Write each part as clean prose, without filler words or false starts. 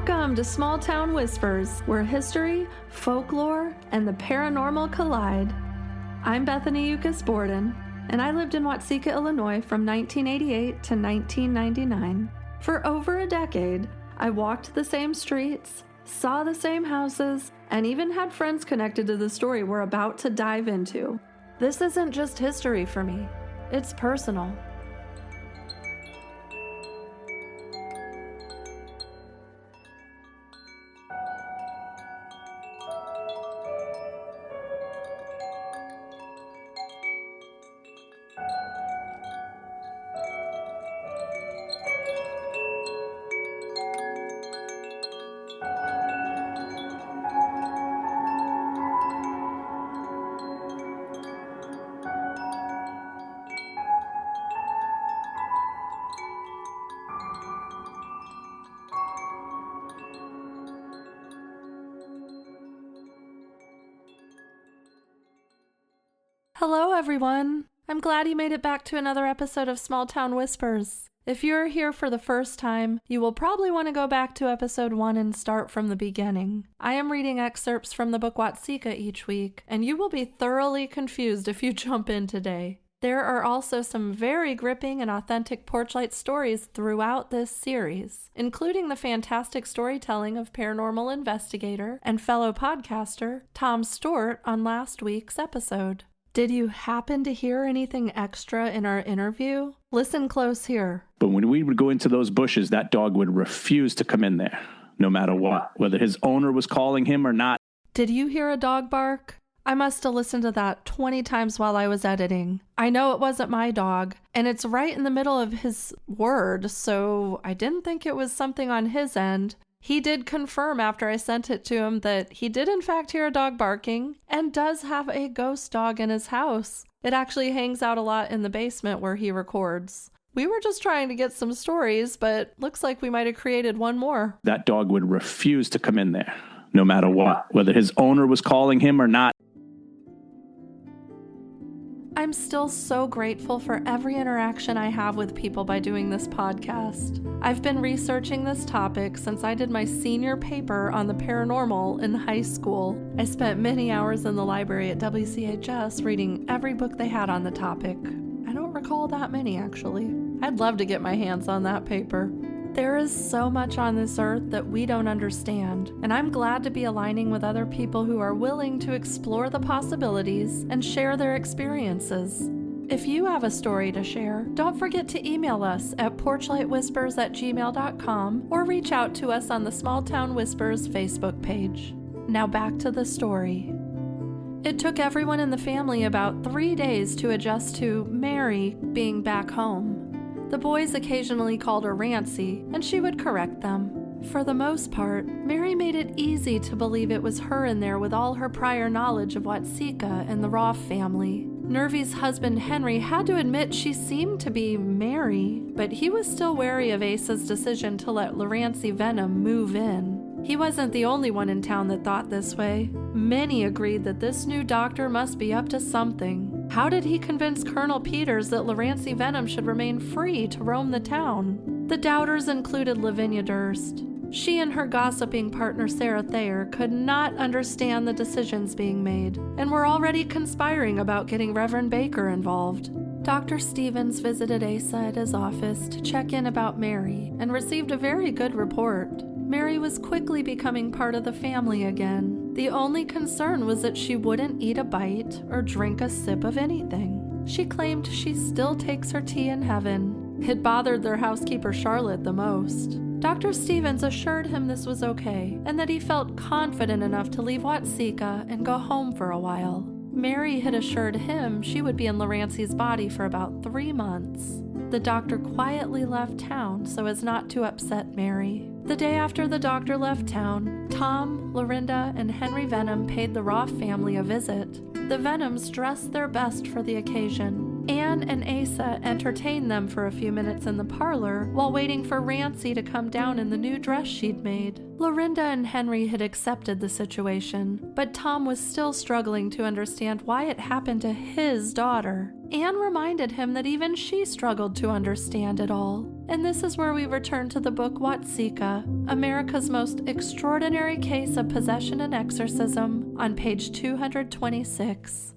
Welcome to Small Town Whispers, where history, folklore, and the paranormal collide. I'm Bethany Yucuis Borden, and I lived in Watseka, Illinois from 1988 to 1999. For over a decade, I walked the same streets, saw the same houses, and even had friends connected to the story we're about to dive into. This isn't just history for me, it's personal. Hello everyone! I'm glad you made it back to another episode of Small Town Whispers. If you're here for the first time, you will probably want to go back to episode 1 and start from the beginning. I am reading excerpts from the book Watseka each week, and you will be thoroughly confused if you jump in today. There are also some very gripping and authentic Porchlight stories throughout this series, including the fantastic storytelling of paranormal investigator and fellow podcaster Tom Stewart on last week's episode. Did you happen to hear anything extra in our interview? Listen close here. But when we would go into those bushes, that dog would refuse to come in there, no matter what, whether his owner was calling him or not. Did you hear a dog bark? I must have listened to that 20 times while I was editing. I know it wasn't my dog, and it's right in the middle of his word, so I didn't think it was something on his end. He did confirm after I sent it to him that he did in fact hear a dog barking and does have a ghost dog in his house. It actually hangs out a lot in the basement where he records. We were just trying to get some stories, but looks like we might have created one more. That dog would refuse to come in there, no matter what, whether his owner was calling him or not. I'm still so grateful for every interaction I have with people by doing this podcast. I've been researching this topic since I did my senior paper on the paranormal in high school. I spent many hours in the library at WCHS reading every book they had on the topic. I don't recall that many, actually. I'd love to get my hands on that paper. There is so much on this earth that we don't understand, and I'm glad to be aligning with other people who are willing to explore the possibilities and share their experiences. If you have a story to share, don't forget to email us at porchlightwhispers@gmail.com or reach out to us on the Small Town Whispers Facebook page. Now back to the story. It took everyone in the family about 3 days to adjust to Mary being back home. The boys occasionally called her Rancy, and she would correct them. For the most part, Mary made it easy to believe it was her in there with all her prior knowledge of Watseka and the Roth family. Nervy's husband Henry had to admit she seemed to be Mary, but he was still wary of Asa's decision to let Larancy Venom move in. He wasn't the only one in town that thought this way. Many agreed that this new doctor must be up to something. How did he convince Colonel Peters that Larancy Venom should remain free to roam the town? The doubters included Lavinia Durst. She and her gossiping partner Sarah Thayer could not understand the decisions being made, and were already conspiring about getting Reverend Baker involved. Dr. Stevens visited Asa at his office to check in about Mary, and received a very good report. Mary was quickly becoming part of the family again. The only concern was that she wouldn't eat a bite or drink a sip of anything. She claimed she still takes her tea in heaven. It bothered their housekeeper Charlotte the most. Dr. Stevens assured him this was okay, and that he felt confident enough to leave Watseka and go home for a while. Mary had assured him she would be in Larancy's body for about 3 months. The doctor quietly left town so as not to upset Mary. The day after the doctor left town, Tom, Lorinda, and Henry Venom paid the Roth family a visit. The Venoms dressed their best for the occasion. Anne Anne and Asa entertained them for a few minutes in the parlor while waiting for Rancy to come down in the new dress she'd made. Lorinda and Henry had accepted the situation, but Tom was still struggling to understand why it happened to his daughter. Anne reminded him that even she struggled to understand it all. And this is where we return to the book Watseka, America's Most Extraordinary Case of Possession and Exorcism, on page 226.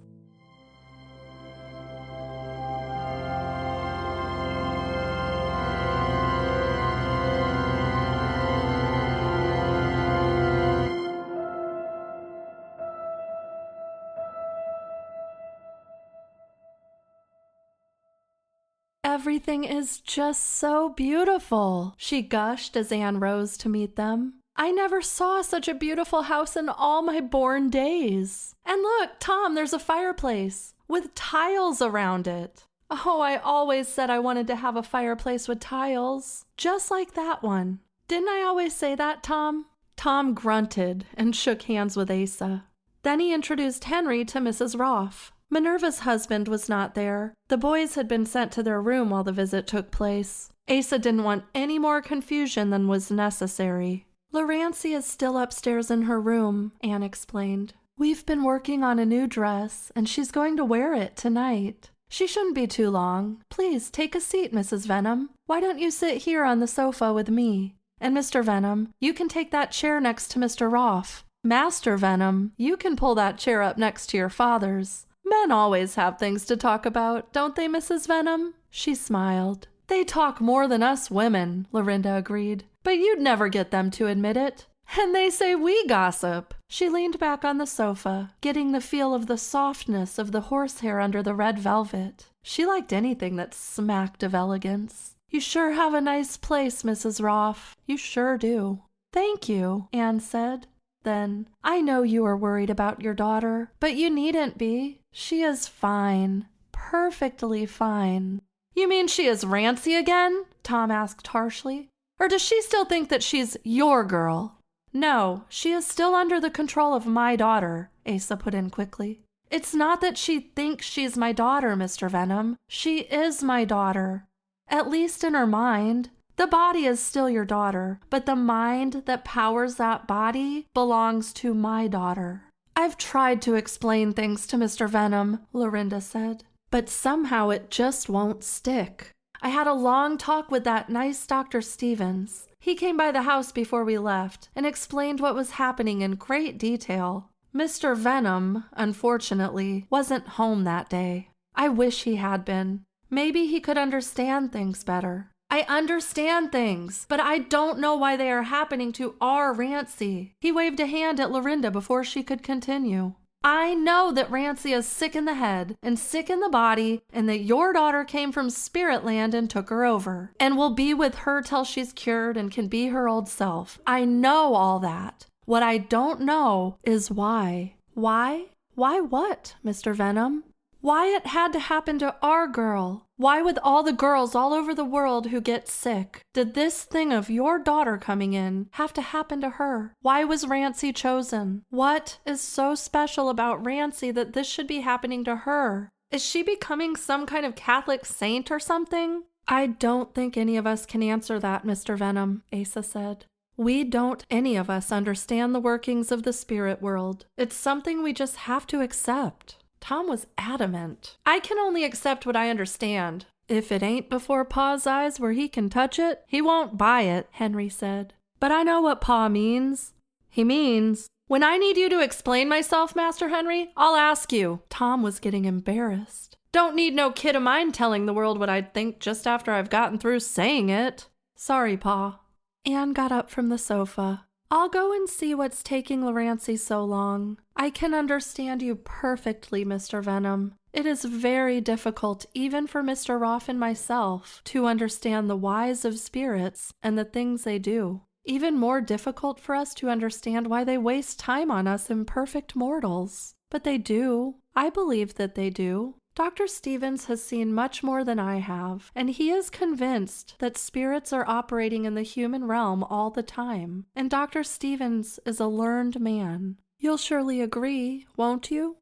Everything is just so beautiful, she gushed as Anne rose to meet them. I never saw such a beautiful house in all my born days. And look, Tom, there's a fireplace with tiles around it. Oh, I always said I wanted to have a fireplace with tiles, just like that one. Didn't I always say that, Tom? Tom grunted and shook hands with Asa. Then he introduced Henry to Mrs. Rolfe. Minerva's husband was not there. The boys had been sent to their room while the visit took place. Asa didn't want any more confusion than was necessary. Lorancy is still upstairs in her room, Anne explained. We've been working on a new dress, and she's going to wear it tonight. She shouldn't be too long. Please take a seat, Mrs. Venom. Why don't you sit here on the sofa with me? And Mr. Venom, you can take that chair next to Mr. Rolfe. Master Venom, you can pull that chair up next to your father's. Men always have things to talk about, don't they, Mrs. Venom? She smiled. They talk more than us women, Lorinda agreed. But you'd never get them to admit it. And they say we gossip. She leaned back on the sofa, getting the feel of the softness of the horsehair under the red velvet. She liked anything that smacked of elegance. You sure have a nice place, Mrs. Rolfe. You sure do. Thank you, Anne said. Then, I know you are worried about your daughter, but you needn't be. She is fine. Perfectly fine. You mean she is Rancy again? Tom asked harshly. Or does she still think that she's your girl? No, she is still under the control of my daughter, Asa put in quickly. It's not that she thinks she's my daughter, Mr. Venom. She is my daughter. At least in her mind. The body is still your daughter, but the mind that powers that body belongs to my daughter. I've tried to explain things to Mr. Venom, Lorinda said, but somehow it just won't stick. I had a long talk with that nice Dr. Stevens. He came by the house before we left and explained what was happening in great detail. Mr. Venom, unfortunately, wasn't home that day. I wish he had been. Maybe he could understand things better. I understand things, but I don't know why they are happening to our Rancy. He waved a hand at Lorinda before she could continue. I know that Rancy is sick in the head and sick in the body, and that your daughter came from Spirit Land and took her over, and will be with her till she's cured and can be her old self. I know all that. What I don't know is why. Why? Why what, Mr. Venom? Why it had to happen to our girl? Why, with all the girls all over the world who get sick, did this thing of your daughter coming in have to happen to her? Why was Rancy chosen? What is so special about Rancy that this should be happening to her? Is she becoming some kind of Catholic saint or something? I don't think any of us can answer that, Mr. Venom, Asa said. We don't any of us understand the workings of the spirit world. It's something we just have to accept. Tom was adamant. I can only accept what I understand. If it ain't before Pa's eyes where he can touch it, he won't buy it, Henry said. But I know what Pa means. He means, when I need you to explain myself, Master Henry, I'll ask you. Tom was getting embarrassed. Don't need no kid of mine telling the world what I'd think just after I've gotten through saying it. Sorry, Pa. Anne got up from the sofa. I'll go and see what's taking Lorancy so long. I can understand you perfectly, Mr. Venom. It is very difficult, even for Mr. Rolfe and myself, to understand the whys of spirits and the things they do. Even more difficult for us to understand why they waste time on us imperfect mortals. But they do. I believe that they do. Dr. Stevens has seen much more than I have, and he is convinced that spirits are operating in the human realm all the time. And Dr. Stevens is a learned man. You'll surely agree, won't you?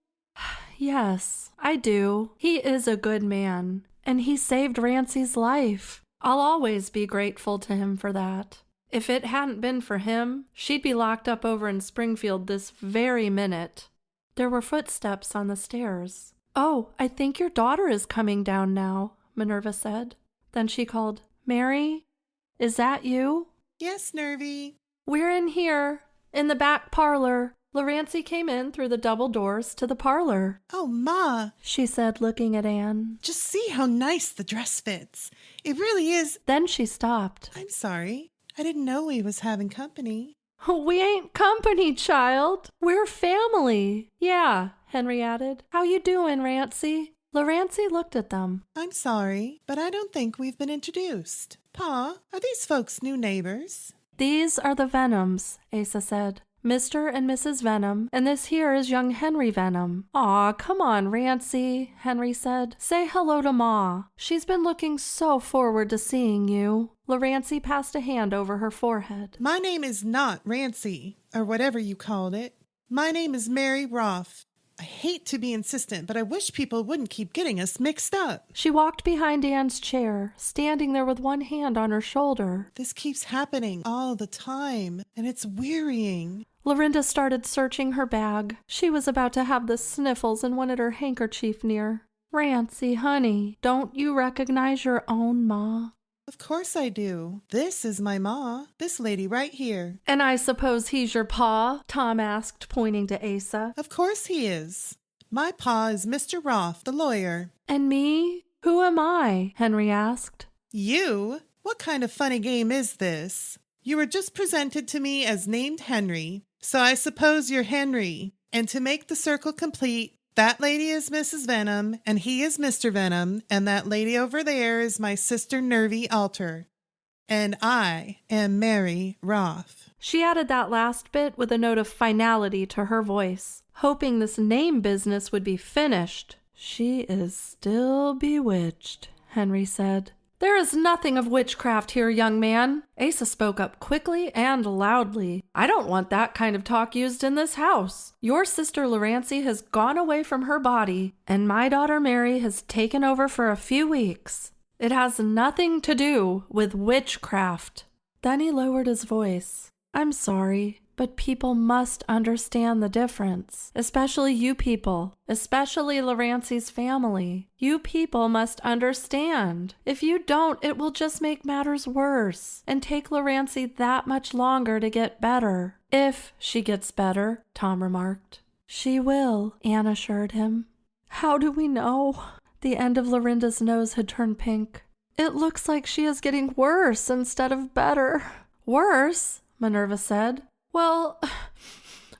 Yes, I do. He is a good man. and he saved Rancey's life. I'll always be grateful to him for that. If it hadn't been for him, she'd be locked up over in Springfield this very minute. There were footsteps on the stairs. "Oh, I think your daughter is coming down now," Minerva said. Then she called, "Mary, is that you?" "Yes, Nervy." "We're in here, in the back parlor." Rancey came in through the double doors to the parlor. "Oh, Ma," she said, looking at Anne. "Just see how nice the dress fits. It really is—" Then she stopped. "I'm sorry. I didn't know we was having company." "We ain't company, child. We're family." "Yeah," Henry added. "How you doing, Rancey?" Rancey looked at them. "I'm sorry, but I don't think we've been introduced. Pa, are these folks new neighbors?" "These are the Venoms," Asa said. "Mr. and Mrs. Venom, and this here is young Henry Venom." "Aw, come on, Rancey," Henry said. "Say hello to Ma. She's been looking so forward to seeing you." Rancey passed a hand over her forehead. "My name is not Rancey, or whatever you called it. My name is Mary Roth. I hate to be insistent, but I wish people wouldn't keep getting us mixed up." She walked behind Anne's chair, standing there with one hand on her shoulder. "This keeps happening all the time, and it's wearying." Lorinda started searching her bag. She was about to have the sniffles and wanted her handkerchief near. "Rancey, honey, don't you recognize your own Ma?" "Of course I do. This is my ma, this lady right here." "And I suppose he's your pa?" Tom asked, pointing to Asa. "Of course he is. My pa is Mr. Roth, the lawyer." "And me? Who am I?" Henry asked. "You? What kind of funny game is this? You were just presented to me as named Henry, so I suppose you're Henry. And to make the circle complete, that lady is Mrs. Venom, and he is Mr. Venom, and that lady over there is my sister Nervy Alter. And I am Mary Roth." She added that last bit with a note of finality to her voice, hoping this name business would be finished. "She is still bewitched," Henry said. "There is nothing of witchcraft here, young man." Asa spoke up quickly and loudly. "I don't want that kind of talk used in this house. Your sister Rancey has gone away from her body, and my daughter Mary has taken over for a few weeks. It has nothing to do with witchcraft." Then he lowered his voice. "I'm sorry, but people must understand the difference. Especially you people. Especially Rancey's family. You people must understand. If you don't, it will just make matters worse and take Rancey that much longer to get better." "If she gets better," Tom remarked. "She will," Anne assured him. "How do we know?" The end of Lorinda's nose had turned pink. "It looks like she is getting worse instead of better." "Worse?" Minerva said. "Well,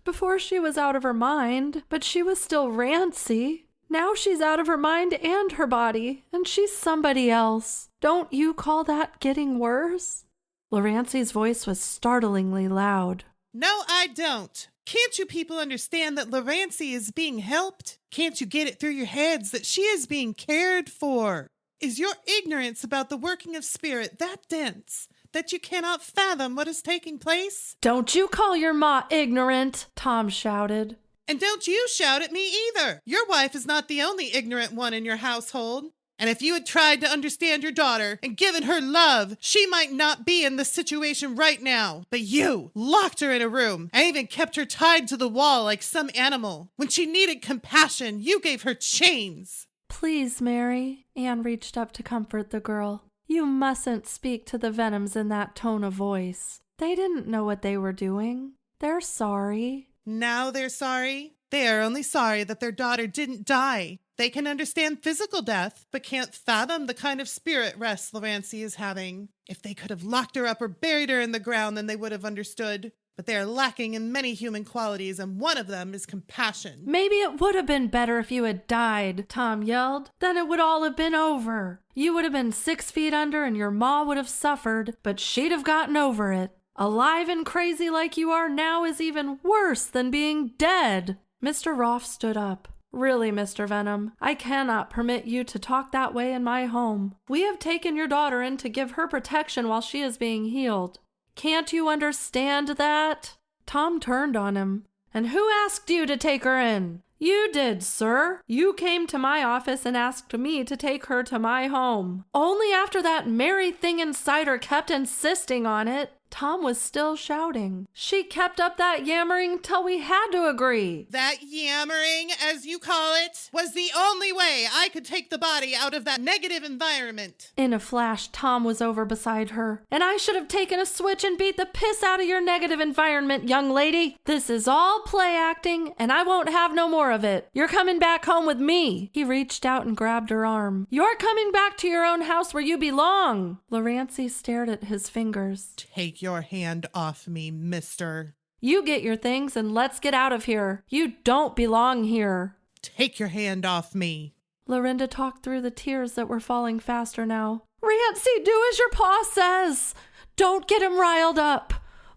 before she was out of her mind, but she was still Rancey. Now she's out of her mind and her body, and she's somebody else. Don't you call that getting worse?" Rancey's voice was startlingly loud. "No, I don't. Can't you people understand that Rancey is being helped? Can't you get it through your heads that she is being cared for? Is your ignorance about the working of spirit that dense that you cannot fathom what is taking place?" "Don't you call your ma ignorant," Tom shouted. "And don't you shout at me either. Your wife is not the only ignorant one in your household. And if you had tried to understand your daughter and given her love, she might not be in this situation right now. But you locked her in a room and even kept her tied to the wall like some animal. When she needed compassion, you gave her chains." "Please, Mary," Anne reached up to comfort the girl. "You mustn't speak to the Venoms in that tone of voice. They didn't know what they were doing. They're sorry." "Now they're sorry? They are only sorry that their daughter didn't die. They can understand physical death, but can't fathom the kind of spirit rest Rancey is having. If they could have locked her up or buried her in the ground, then they would have understood. But they are lacking in many human qualities, and one of them is compassion." "Maybe it would have been better if you had died," Tom yelled. "Then it would all have been over. You would have been 6 feet under and your ma would have suffered, but she'd have gotten over it. Alive and crazy like you are now is even worse than being dead." Mr. Roth stood up. "Really, Mr. Venom, I cannot permit you to talk that way in my home. We have taken your daughter in to give her protection while she is being healed. Can't you understand that?" Tom turned on him. "And who asked you to take her in? You did, sir. You came to my office and asked me to take her to my home. Only after that Mary thing inside her kept insisting on it. Tom was still shouting. She kept up that yammering till we had to agree. That yammering, as you call it, was the only way I could take the body out of that negative environment. In a flash, Tom was over beside her. And I should have taken a switch and beat the piss out of your negative environment, young lady. This is all play acting, and I won't have no more of it. You're coming back home with me. He reached out and grabbed her arm. You're coming back to your own house where you belong. Lorancy stared at his fingers. Take your hand off me, mister. You get your things and let's get out of here. You don't belong here. Take your hand off me. Lorinda talked through the tears that were falling faster now. Rancy, do as your pa says. Don't get him riled up.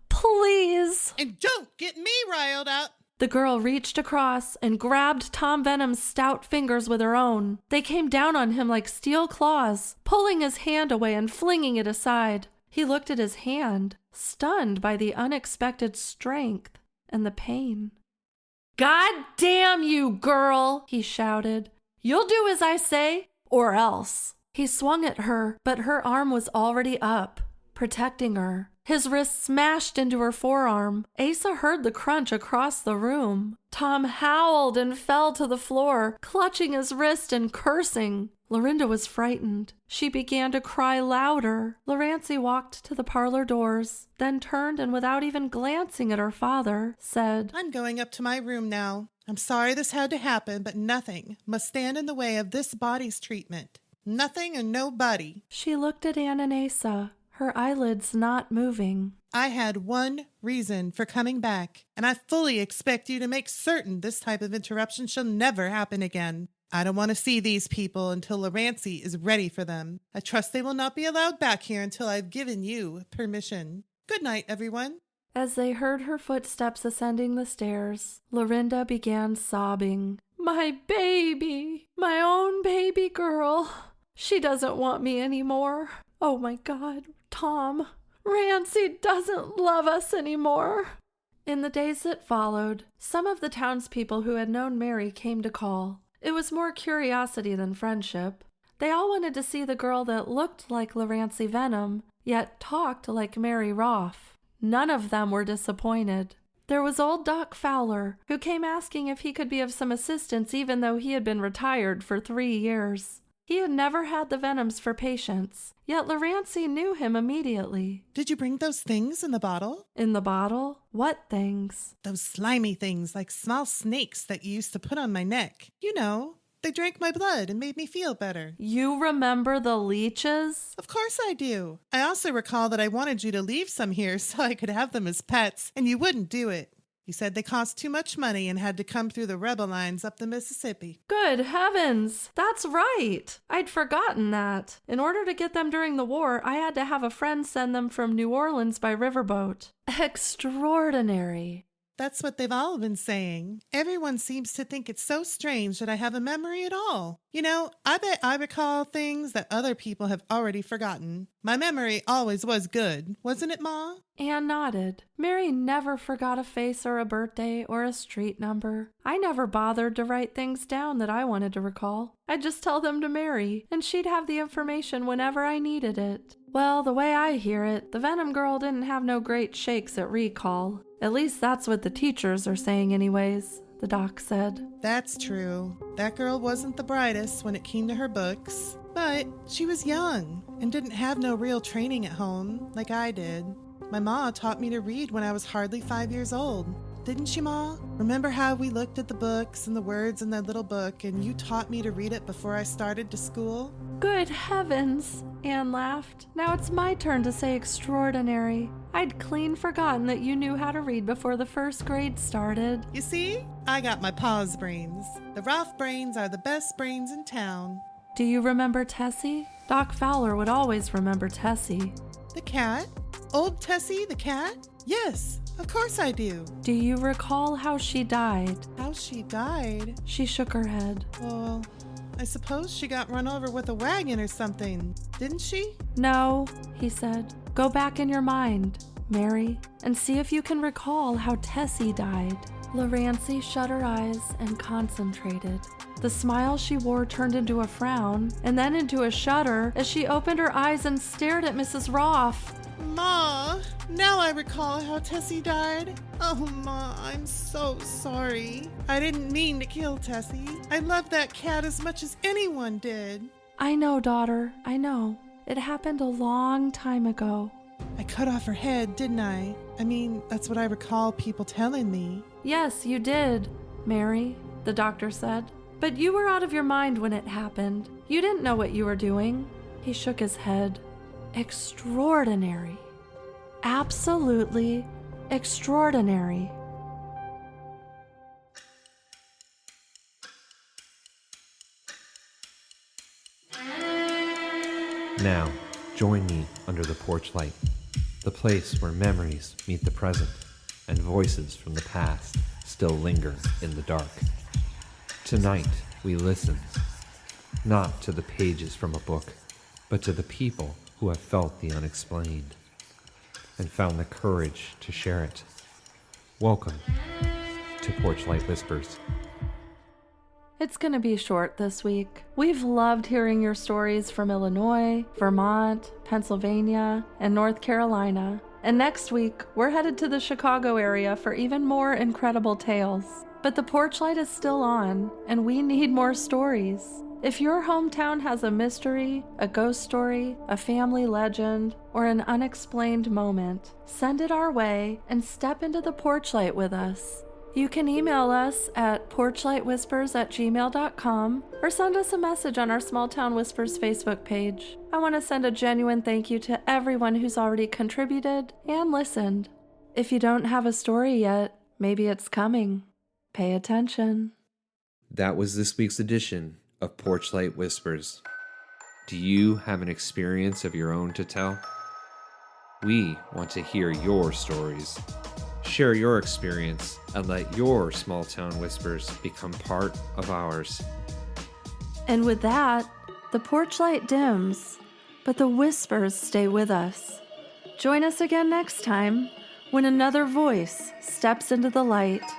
Please. And don't get me riled up. The girl reached across and grabbed Tom Venom's stout fingers with her own. They came down on him like steel claws, pulling his hand away and flinging it aside. He looked at his hand, stunned by the unexpected strength and the pain. God damn you, girl, he shouted. You'll do as I say, or else. He swung at her, but her arm was already up, protecting her. His wrist smashed into her forearm. Asa heard the crunch across the room. Tom howled and fell to the floor, clutching his wrist and cursing. Lorinda was frightened. She began to cry louder. Lorancy walked to the parlor doors, then turned and without even glancing at her father, said, I'm going up to my room now. I'm sorry this had to happen, but nothing must stand in the way of this body's treatment. Nothing and nobody. She looked at Ann and Asa, her eyelids not moving. I had one reason for coming back, and I fully expect you to make certain this type of interruption shall never happen again. I don't want to see these people until Lorancy is ready for them. I trust they will not be allowed back here until I've given you permission. Good night, everyone. As they heard her footsteps ascending the stairs, Lorinda began sobbing. My baby, my own baby girl. She doesn't want me anymore. Oh my God, Tom. Rancy doesn't love us anymore. In the days that followed, some of the townspeople who had known Mary came to call. It was more curiosity than friendship. They all wanted to see the girl that looked like Lorancy Venom, yet talked like Mary Roth. None of them were disappointed. There was old Doc Fowler, who came asking if he could be of some assistance even though he had been retired for 3 years. He had never had the Venoms for patients, yet Lorancy knew him immediately. Did you bring those things in the bottle? In the bottle? What things? Those slimy things like small snakes that you used to put on my neck. You know, they drank my blood and made me feel better. You remember the leeches? Of course I do. I also recall that I wanted you to leave some here so I could have them as pets, and you wouldn't do it. You said they cost too much money and had to come through the rebel lines up the Mississippi. Good heavens! That's right! I'd forgotten that. In order to get them during the war, I had to have a friend send them from New Orleans by riverboat. Extraordinary. That's what they've all been saying. Everyone seems to think it's so strange that I have a memory at all. You know, I bet I recall things that other people have already forgotten. My memory always was good, wasn't it, Ma? Anne nodded. Mary never forgot a face or a birthday or a street number. I never bothered to write things down that I wanted to recall. I'd just tell them to Mary, and she'd have the information whenever I needed it. Well, the way I hear it, the Venom girl didn't have no great shakes at recall. At least that's what the teachers are saying anyways, the doc said. That's true. That girl wasn't the brightest when it came to her books. But she was young and didn't have no real training at home like I did. My ma taught me to read when I was hardly 5 years old. Didn't she, Ma? Remember how we looked at the books and the words in that little book and you taught me to read it before I started to school? Good heavens, Anne laughed. Now it's my turn to say extraordinary. I'd clean forgotten that you knew how to read before the first grade started. You see, I got my pa's brains. The Roth brains are the best brains in town. Do you remember Tessie? Doc Fowler would always remember Tessie. The cat? Old Tessie the cat? Yes, of course I do. Do you recall how she died? How she died? She shook her head. Well, I suppose she got run over with a wagon or something, didn't she? No, he said. Go back in your mind, Mary, and see if you can recall how Tessie died. Lorancy shut her eyes and concentrated. The smile she wore turned into a frown and then into a shudder as she opened her eyes and stared at Mrs. Roth. Ma, now I recall how Tessie died. Oh, Ma, I'm so sorry. I didn't mean to kill Tessie. I loved that cat as much as anyone did. I know, daughter, I know. It happened a long time ago. I cut off her head, didn't I? I mean, that's what I recall people telling me. Yes, you did, Mary, the doctor said. But you were out of your mind when it happened. You didn't know what you were doing. He shook his head. Extraordinary. Absolutely extraordinary. Now, join me under the porch light, the place where memories meet the present and voices from the past still linger in the dark. Tonight, we listen, not to the pages from a book, but to the people who have felt the unexplained and found the courage to share it. Welcome to Porchlight Whispers. It's going to be short this week. We've loved hearing your stories from Illinois, Vermont, Pennsylvania, and North Carolina. And next week, we're headed to the Chicago area for even more incredible tales. But the Porchlight is still on, and we need more stories. If your hometown has a mystery, a ghost story, a family legend, or an unexplained moment, send it our way and step into the Porchlight with us. You can email us at porchlightwhispers@gmail.com or send us a message on our Small Town Whispers Facebook page. I want to send a genuine thank you to everyone who's already contributed and listened. If you don't have a story yet, maybe it's coming. Pay attention. That was this week's edition of Porchlight Whispers. Do you have an experience of your own to tell? We want to hear your stories. Share your experience and let your small town whispers become part of ours. And with that, the porchlight dims, but the whispers stay with us. Join us again next time when another voice steps into the light.